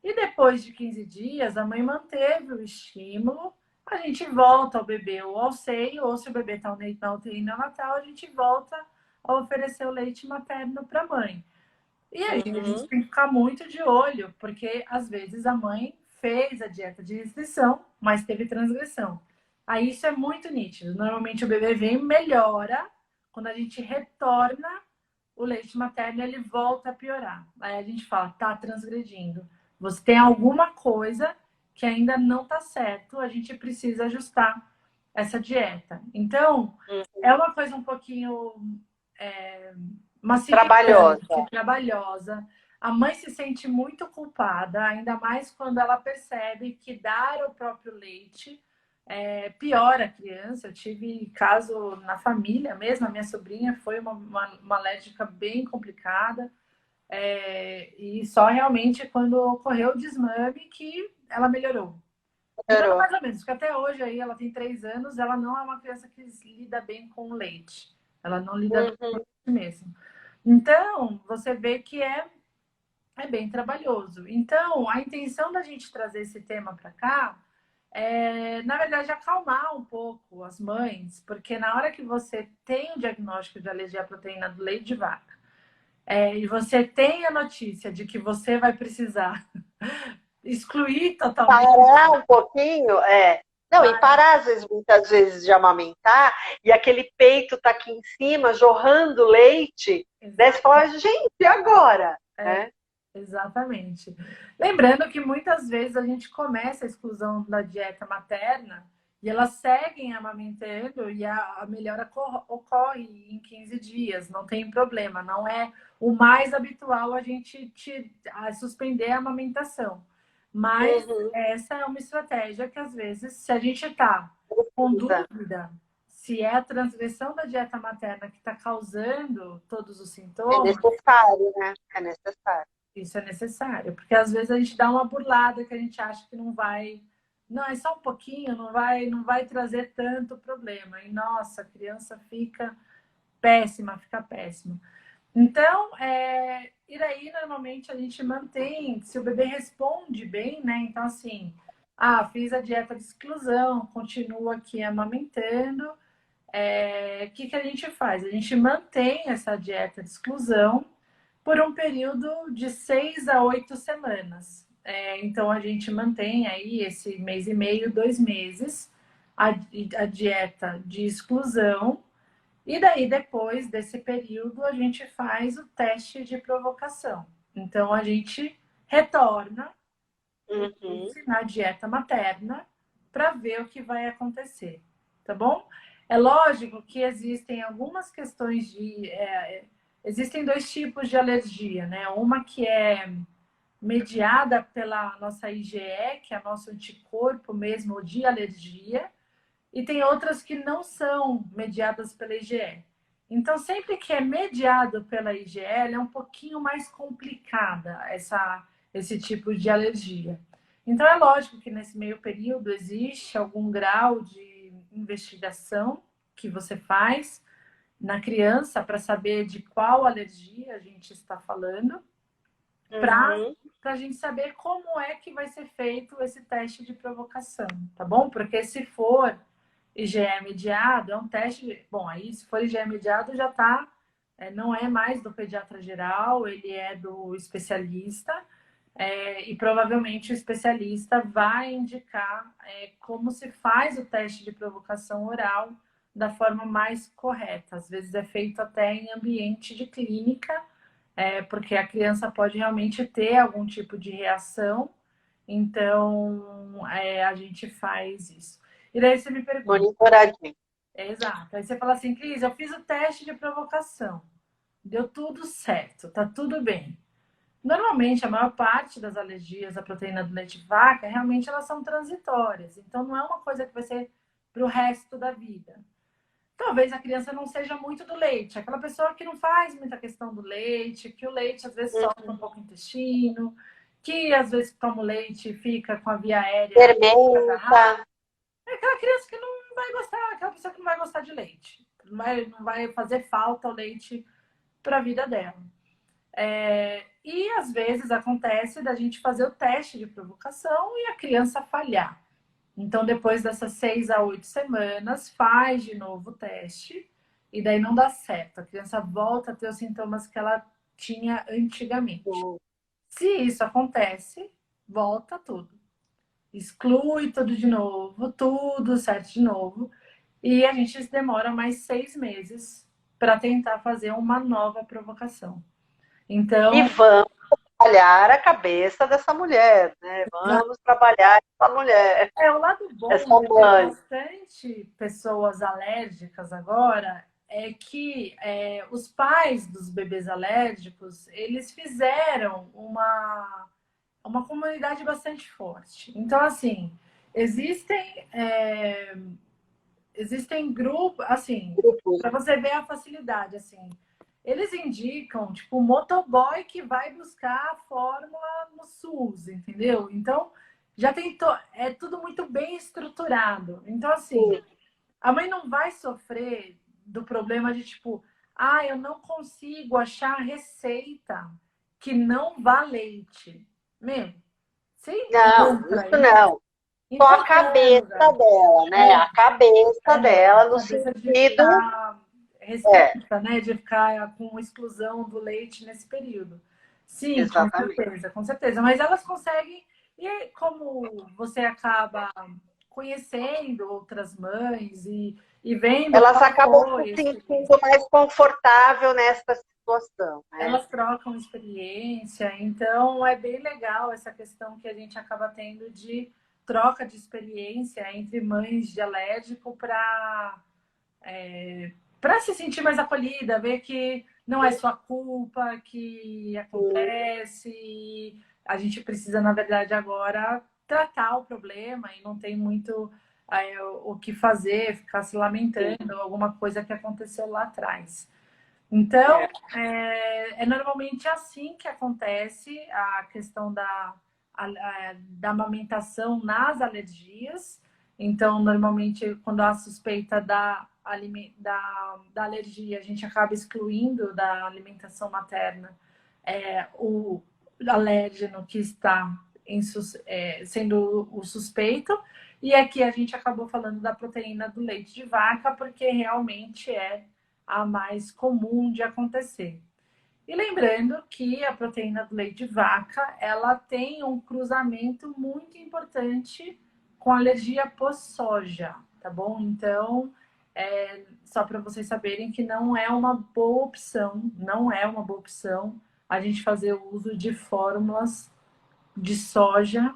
B: E depois de 15 dias, a mãe manteve o estímulo, a gente volta ao bebê ou ao seio, ou se o bebê está na UTI neonatal, a gente volta a oferecer o leite materno para a mãe. E aí a gente tem que ficar muito de olho, porque às vezes a mãe fez a dieta de restrição, mas teve transgressão. Aí isso é muito nítido. Normalmente o bebê vem e melhora, quando a gente retorna o leite materno, ele volta a piorar. Aí a gente fala, tá transgredindo. Você tem alguma coisa que ainda não está certo, a gente precisa ajustar essa dieta. Então, é uma coisa um pouquinho trabalhosa. A mãe se sente muito culpada, ainda mais quando ela percebe que dar o próprio leite piora a criança. Eu tive caso na família mesmo, a minha sobrinha foi uma alérgica bem complicada, e só realmente quando ocorreu o desmame que ela melhorou. Então, mais ou menos, porque até hoje aí ela tem 3 anos, ela não é uma criança que lida bem com leite. Ela não lida bem com leite mesmo. Então, você vê que é bem trabalhoso. Então, a intenção da gente trazer esse tema para cá na verdade, acalmar um pouco as mães, porque na hora que você tem o diagnóstico de alergia à proteína do leite de vaca, e você tem a notícia de que você vai precisar excluir totalmente.
C: Parar um pouquinho, Não, e parar, às vezes, muitas vezes, de amamentar, e aquele peito tá aqui em cima, jorrando leite, né? Você fala, gente, e agora? Né?
B: Exatamente. Lembrando que muitas vezes a gente começa a exclusão da dieta materna e elas seguem amamentando e a melhora ocorre em 15 dias, não tem problema, não é o mais habitual a gente suspender a amamentação. Mas essa é uma estratégia que às vezes, se a gente está com dúvida se é a transgressão da dieta materna que está causando todos os sintomas.
C: É necessário, né? É necessário.
B: Isso é necessário, porque às vezes a gente dá uma burlada que a gente acha que não vai, não, é só um pouquinho, não vai trazer tanto problema. E nossa, a criança fica péssima, fica péssima. Então, e daí normalmente a gente mantém, se o bebê responde bem, né? Então, assim, fiz a dieta de exclusão, continuo aqui amamentando. O que a gente faz? A gente mantém essa dieta de exclusão por um período de 6 a 8 semanas. Então, a gente mantém aí esse mês e meio, 2 meses, a dieta de exclusão. E daí, depois desse período, a gente faz o teste de provocação. Então, a gente retorna na dieta materna para ver o que vai acontecer, tá bom? É lógico que existem algumas questões existem 2 tipos de alergia, né? Uma que é mediada pela nossa IgE, que é nosso anticorpo mesmo de alergia, e tem outras que não são mediadas pela IgE. Então, sempre que é mediado pela IgE, é um pouquinho mais complicada esse tipo de alergia. Então, é lógico que nesse meio período existe algum grau de investigação que você faz na criança para saber de qual alergia a gente está falando, para a gente saber como é que vai ser feito esse teste de provocação, tá bom? Porque se for IgE mediado, é um teste. Bom, aí se for IgE mediado, já tá. Não é mais do pediatra geral, ele é do especialista. E provavelmente o especialista vai indicar como se faz o teste de provocação oral da forma mais correta. Às vezes é feito até em ambiente de clínica, porque a criança pode realmente ter algum tipo de reação. Então, a gente faz isso. E daí você me pergunta.
C: Monitoradinho.
B: Exato. Aí você fala assim, Cris, eu fiz o teste de provocação. Deu tudo certo, tá tudo bem. Normalmente, a maior parte das alergias à proteína do leite de vaca, realmente elas são transitórias. Então, não é uma coisa que vai ser para o resto da vida. Talvez a criança não seja muito do leite. Aquela pessoa que não faz muita questão do leite, que o leite às vezes sofre um pouco o intestino, que às vezes toma o leite e fica com a via aérea.
C: Fermenta.
B: É aquela criança que não vai gostar, aquela pessoa que não vai gostar de leite. Não vai fazer falta o leite para a vida dela. E às vezes acontece da gente fazer o teste de provocação e a criança falhar. Então, depois dessas 6 a 8 semanas, faz de novo o teste e daí não dá certo. A criança volta a ter os sintomas que ela tinha antigamente. Se isso acontece, volta tudo. Exclui tudo de novo, tudo certo de novo. E a gente demora mais 6 meses para tentar fazer uma nova provocação. Então,
C: e vamos trabalhar a cabeça dessa mulher, né? Vamos trabalhar essa mulher.
B: O lado bom de ter bastante pessoas alérgicas agora é que os pais dos bebês alérgicos, eles fizeram uma comunidade bastante forte. Então, assim, Existem, existem grupos, assim,
C: Grupos.
B: para você ver a facilidade, assim. Eles indicam, tipo, o motoboy que vai buscar a fórmula no SUS, entendeu? Então, já tentou, é tudo muito bem estruturado. Então, assim, a mãe não vai sofrer do problema de, tipo, eu não consigo achar receita que não vá leite. Meu, você
C: Não,
B: encontra
C: isso
B: isso
C: não. Só a cabeça
B: encontrando.
C: dela, né? A cabeça
B: A
C: dela no
B: cabeça de
C: sentido.
B: ficar
C: É,
B: restrita, né? De ficar com exclusão do leite nesse período. Sim, com
C: exatamente.
B: certeza, com certeza. Mas elas conseguem, e aí, como você acaba conhecendo outras mães e vendo
C: Elas
B: qual
C: acabam
B: foi
C: se
B: a experiência,
C: sentindo mais confortável nessa situação, né?
B: elas trocam experiência, então é bem legal essa questão que a gente acaba tendo de troca de experiência entre mães de alérgico para se sentir mais acolhida, ver que não é sua culpa, que acontece, e a gente precisa, na verdade, agora tratar o problema e não tem muito o que fazer, ficar se lamentando, alguma coisa que aconteceu lá atrás. Então,
C: É.
B: é normalmente assim que acontece a questão da amamentação nas alergias. Então, normalmente, quando há suspeita da alergia, a gente acaba excluindo da alimentação materna o alérgeno que está sendo o suspeito. E aqui a gente acabou falando da proteína do leite de vaca, porque realmente é a mais comum de acontecer. E lembrando que a proteína do leite de vaca, ela tem um cruzamento muito importante com alergia pós-soja, tá bom? Então, só para vocês saberem que não é uma boa opção, não é uma boa opção a gente fazer o uso de fórmulas de soja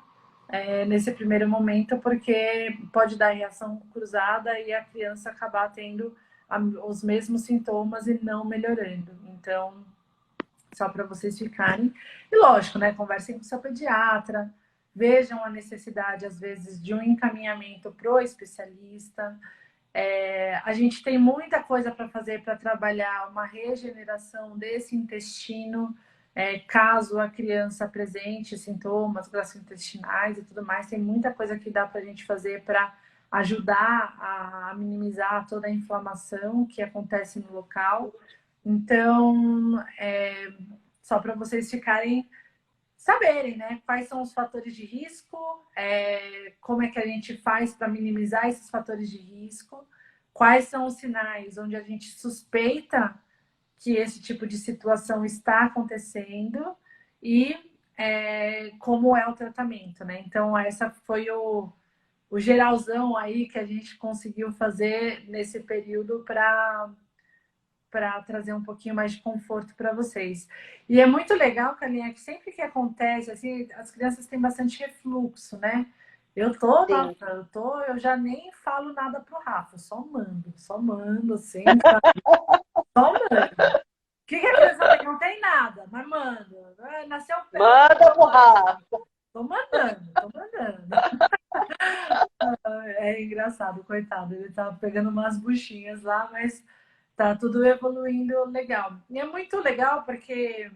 B: nesse primeiro momento, porque pode dar reação cruzada e a criança acabar tendo os mesmos sintomas e não melhorando. Então, só para vocês ficarem. E lógico, né? Conversem com o seu pediatra, vejam a necessidade, às vezes, de um encaminhamento para o especialista. A gente tem muita coisa para fazer para trabalhar uma regeneração desse intestino, caso a criança apresente sintomas gastrointestinais e tudo mais, tem muita coisa que dá para a gente fazer para ajudar a minimizar toda a inflamação que acontece no local. Então, só para vocês ficarem saberem, né, quais são os fatores de risco, como é que a gente faz para minimizar esses fatores de risco, quais são os sinais onde a gente suspeita que esse tipo de situação está acontecendo e como é o tratamento, né? Então, essa foi o geralzão aí que a gente conseguiu fazer nesse período para trazer um pouquinho mais de conforto para vocês. E é muito legal, Carlinha, que sempre que acontece, assim, as crianças têm bastante refluxo, né?
C: Sim.
B: Eu já nem falo nada pro Rafa, só mando, assim, só mando. O que a criança tem? Não tem nada, mas manda. Nasceu o pé,
C: Manda porra!
B: tô mandando, tô mandando. É engraçado, coitado. Ele tá pegando umas buchinhas lá, mas tá tudo evoluindo legal. E é muito legal porque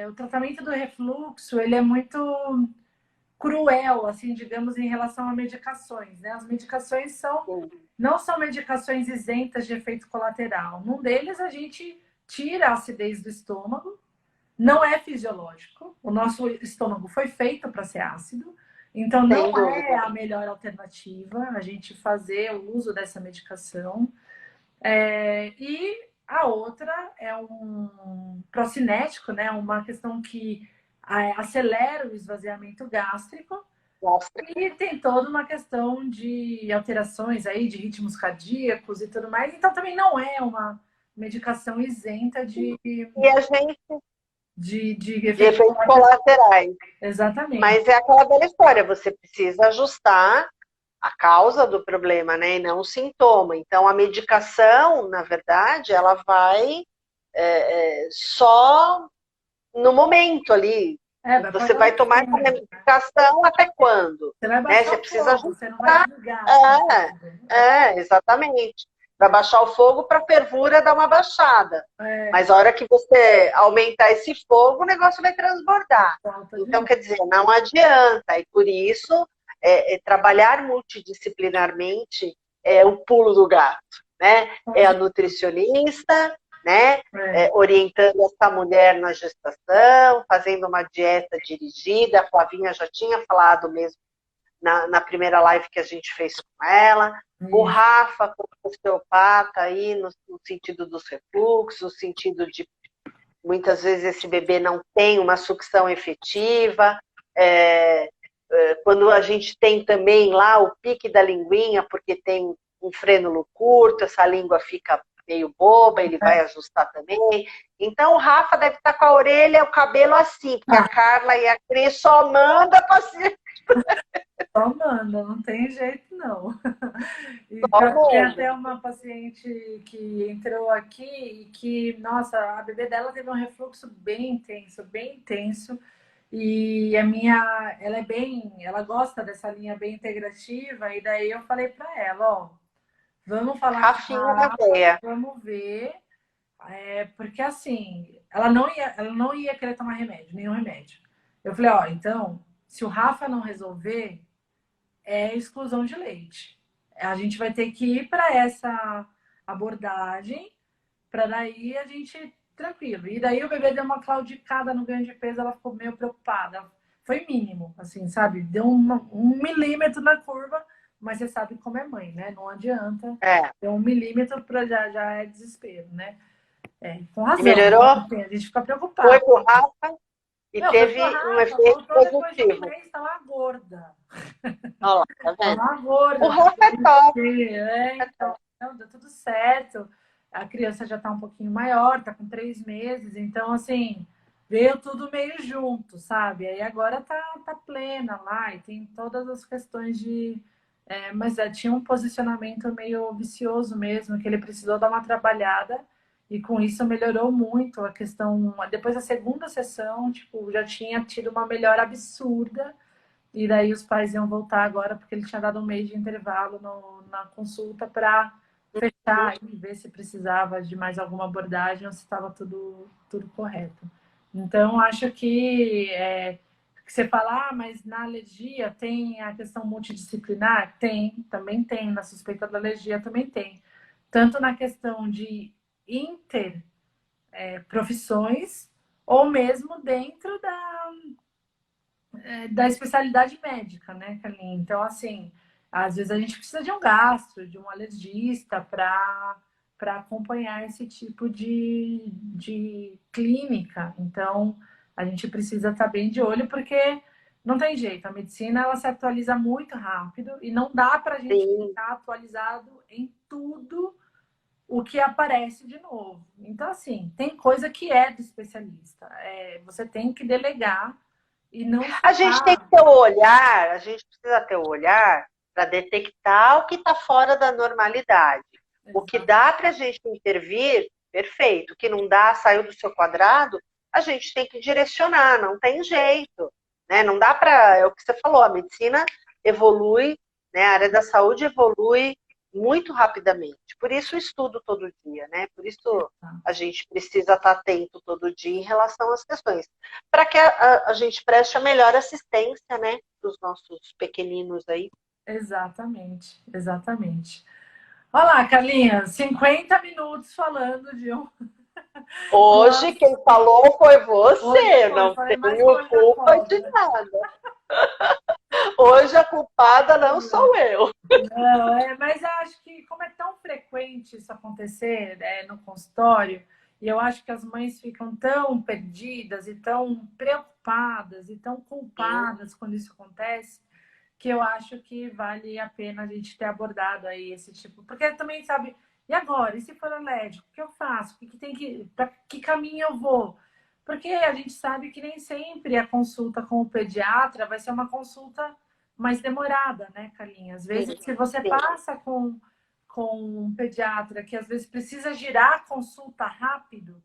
B: o tratamento do refluxo, ele é muito cruel, assim, digamos, em relação a medicações, né? As medicações não são medicações isentas de efeito colateral. Num deles, a gente tira a acidez do estômago, não é fisiológico. O nosso estômago foi feito para ser ácido, então não
C: Sem
B: é
C: dúvida.
B: a melhor alternativa a gente fazer o uso dessa medicação. E a outra é um procinético, né? Uma questão que acelera o esvaziamento gástrico
C: Nossa,
B: e tem toda uma questão de alterações aí de ritmos cardíacos e tudo mais. Então também não é uma medicação isenta
C: e a gente
B: de
C: de
B: efeitos
C: efeitos
B: colaterais.
C: colaterais.
B: Exatamente.
C: Mas é aquela velha história, você precisa ajustar a causa do problema, né? E não o sintoma. Então, a medicação, na verdade, ela vai só no momento ali. Você vai tomar essa medicação até quando?
B: Você vai baixar
C: Você
B: o
C: precisa
B: fogo, você não vai desligar.
C: exatamente. Vai baixar o fogo para a fervura dar uma baixada. Mas a hora que você aumentar esse fogo, o negócio vai transbordar. Então, quer dizer, não adianta. E por isso, trabalhar multidisciplinarmente é o pulo do gato, né? É a nutricionista, né? Orientando essa mulher na gestação, fazendo uma dieta dirigida. A Flavinha já tinha falado mesmo na primeira live que a gente fez com ela. O Rafa, como osteopata, aí no sentido dos refluxos, no sentido de muitas vezes esse bebê não tem uma sucção efetiva. Quando a gente tem também lá o pique da linguinha, porque tem um frênulo curto, essa língua fica meio boba, ele vai ajustar também. Então o Rafa deve estar com a orelha, o cabelo assim, porque a Carla e a Cris só mandam paciente.
B: Só manda, não tem jeito não. Então, tem até uma paciente que entrou aqui e que, nossa, a bebê dela teve um refluxo bem intenso, bem intenso. E ela gosta dessa linha bem integrativa, e daí eu falei para ela, ó, vamos falar com a Rafa, vamos ver, porque assim, ela não ia querer tomar remédio, nenhum remédio. Eu falei, ó, então, se o Rafa não resolver, é exclusão de leite. A gente vai ter que ir para essa abordagem, para daí a gente tranquilo. E daí o bebê deu uma claudicada no ganho de peso, ela ficou meio preocupada. Foi mínimo, assim, sabe? Deu 1 milímetro na curva, mas você sabe como é mãe, né? Não adianta. Deu 1 milímetro para já é desespero, né? Com razão.
C: Melhorou?
B: Assim, a gente fica preocupado.
C: Foi pro Rafa e teve um efeito positivo.
B: Depois de um mês, estava gorda.
C: Olha lá, tá vendo?
B: Tava gorda.
C: O Rafa é top.
B: Então, deu tudo certo. A criança já está um pouquinho maior, está com 3 meses, então assim, veio tudo meio junto, sabe? Aí agora tá plena lá e tem todas as questões de. Mas tinha um posicionamento meio vicioso mesmo, que ele precisou dar uma trabalhada e com isso melhorou muito a questão. Depois da segunda sessão, tipo, já tinha tido uma melhora absurda. E daí os pais iam voltar agora, porque ele tinha dado 1 mês de intervalo na consulta para fechar e ver se precisava de mais alguma abordagem ou se estava tudo correto. Então, acho que você fala, mas na alergia tem a questão multidisciplinar? Também tem. Na suspeita da alergia também tem. Tanto na questão de interprofissões ou mesmo dentro da especialidade médica, né, Carlinhos? Então, assim, às vezes a gente precisa de um gastro, de um alergista para acompanhar esse tipo de clínica. Então, a gente precisa estar bem de olho, porque não tem jeito. A medicina, ela se atualiza muito rápido e não dá para a gente ficar atualizado em tudo o que aparece de novo. Então, assim, tem coisa que é do especialista. Você tem que delegar. E não
C: a gente tem que ter o olhar, a gente precisa ter o olhar para detectar o que está fora da normalidade. Exato. O que dá para a gente intervir, perfeito. O que não dá, saiu do seu quadrado, a gente tem que direcionar, não tem jeito. Né? Não dá para. É o que você falou, a medicina evolui, né? A área da saúde evolui muito rapidamente. Por isso, estudo todo dia, né? Por isso, a gente precisa estar atento todo dia em relação às questões. Para que a gente preste a melhor assistência, né? Dos nossos pequeninos aí.
B: Exatamente, exatamente. Olha lá, Carlinha, 50 minutos falando de um...
C: Hoje, nossa, quem falou foi você, não tenho culpa de nada. Hoje a culpada não sou eu.
B: Não, mas eu acho que como é tão frequente isso acontecer no consultório, e eu acho que as mães ficam tão perdidas e tão preocupadas e tão culpadas quando isso acontece, que eu acho que vale a pena a gente ter abordado aí esse tipo. Porque também, sabe, e agora? E se for alérgico, o que eu faço? Para que caminho eu vou? Porque a gente sabe que nem sempre a consulta com o pediatra vai ser uma consulta mais demorada, né, Carlinha? Às vezes, se você passa com um pediatra que às vezes precisa girar a consulta rápido,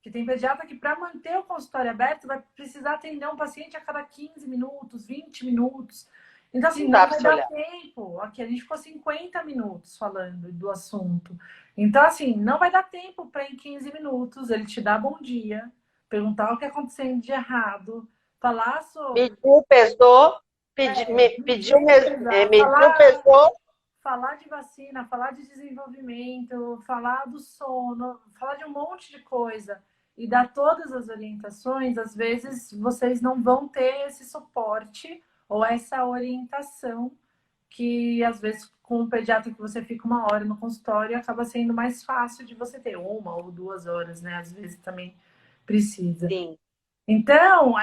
B: Que tem pediatra que, para manter o consultório aberto, vai precisar atender um paciente a cada 15 minutos, 20 minutos. Então, assim, não vai dar tempo. Aqui a gente ficou 50 minutos falando do assunto. Então, assim, não vai dar tempo para em 15 minutos ele te dar bom dia, perguntar o que aconteceu de errado, falar sobre...
C: Mediu, pesou, mediu, pesou.
B: Falar de vacina, falar de desenvolvimento, falar do sono, falar de um monte de coisa e dar todas as orientações, às vezes vocês não vão ter esse suporte ou essa orientação que, às vezes, com um pediatra que você fica 1 hora no consultório, acaba sendo mais fácil de você ter 1 ou 2 horas, né? Às vezes também precisa.
C: Sim.
B: Então,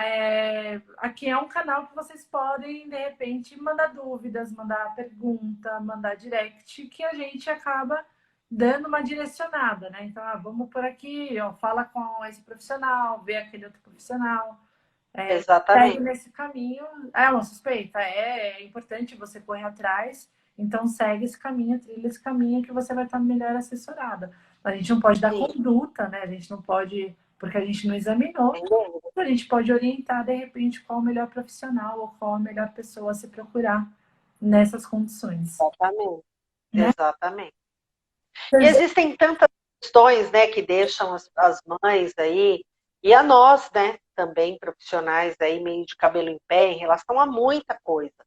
B: aqui é um canal que vocês podem, de repente, mandar dúvidas, mandar pergunta, mandar direct, que a gente acaba dando uma direcionada, né? Então, vamos por aqui, ó, fala com esse profissional, vê aquele outro profissional.
C: Exatamente.
B: Segue nesse caminho. É uma suspeita, é importante você correr atrás, então segue esse caminho, trilha esse caminho que você vai estar melhor assessorada. A gente não pode dar conduta, né? A gente não pode... porque a gente não examinou, a gente pode orientar, de repente, qual o melhor profissional ou qual a melhor pessoa a se procurar nessas condições.
C: Exatamente.
B: Né?
C: Exatamente. E existem tantas questões, né, que deixam as mães aí, e a nós, né, também profissionais aí, meio de cabelo em pé, em relação a muita coisa.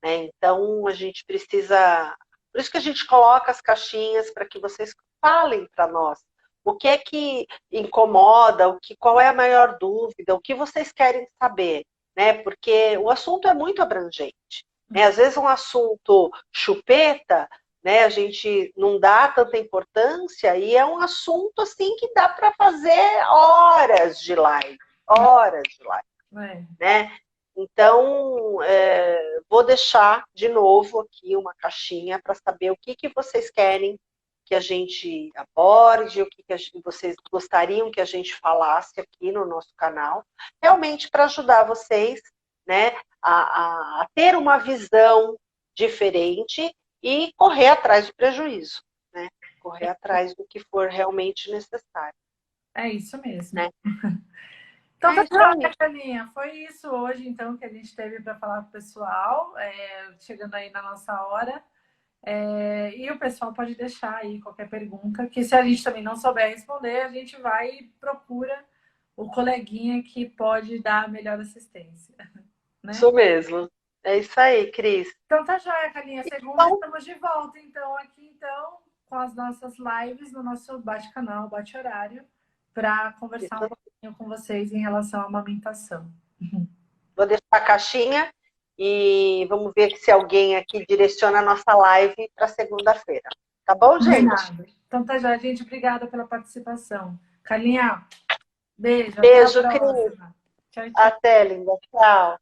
C: Né? Então, a gente precisa... Por isso que a gente coloca as caixinhas para que vocês falem para nós. O que é que incomoda, qual é a maior dúvida, o que vocês querem saber, né? Porque o assunto é muito abrangente. Né? Às vezes um assunto chupeta, né? A gente não dá tanta importância e é um assunto assim que dá para fazer horas de live, né? Então, vou deixar de novo aqui uma caixinha para saber o que vocês querem que a gente aborde, o que vocês gostariam que a gente falasse aqui no nosso canal, realmente para ajudar vocês, né, a ter uma visão diferente e correr atrás do prejuízo, né? Correr atrás do que for realmente necessário.
B: É isso mesmo.
C: Né?
B: Então, tá, Carlinha, foi isso hoje, então, que a gente teve para falar para o pessoal, chegando aí na nossa hora. E o pessoal pode deixar aí qualquer pergunta, que se a gente também não souber responder, a gente vai e procura o coleguinha que pode dar a melhor assistência. Né?
C: Isso mesmo. É isso aí, Cris.
B: Então tá joia, Carlinha. Segunda estamos de volta, então, aqui então, com as nossas lives no nosso bate-canal, bate-horário, para conversar um pouquinho com vocês em relação à amamentação.
C: Vou deixar a caixinha. E vamos ver se alguém aqui direciona a nossa live para segunda-feira. Tá bom, gente?
B: Então tá já, gente. Obrigada pela participação. Carlinha, beijo.
C: Beijo,
B: até a
C: Cris.
B: próxima. Tchau, tchau.
C: Até, linda. Tchau.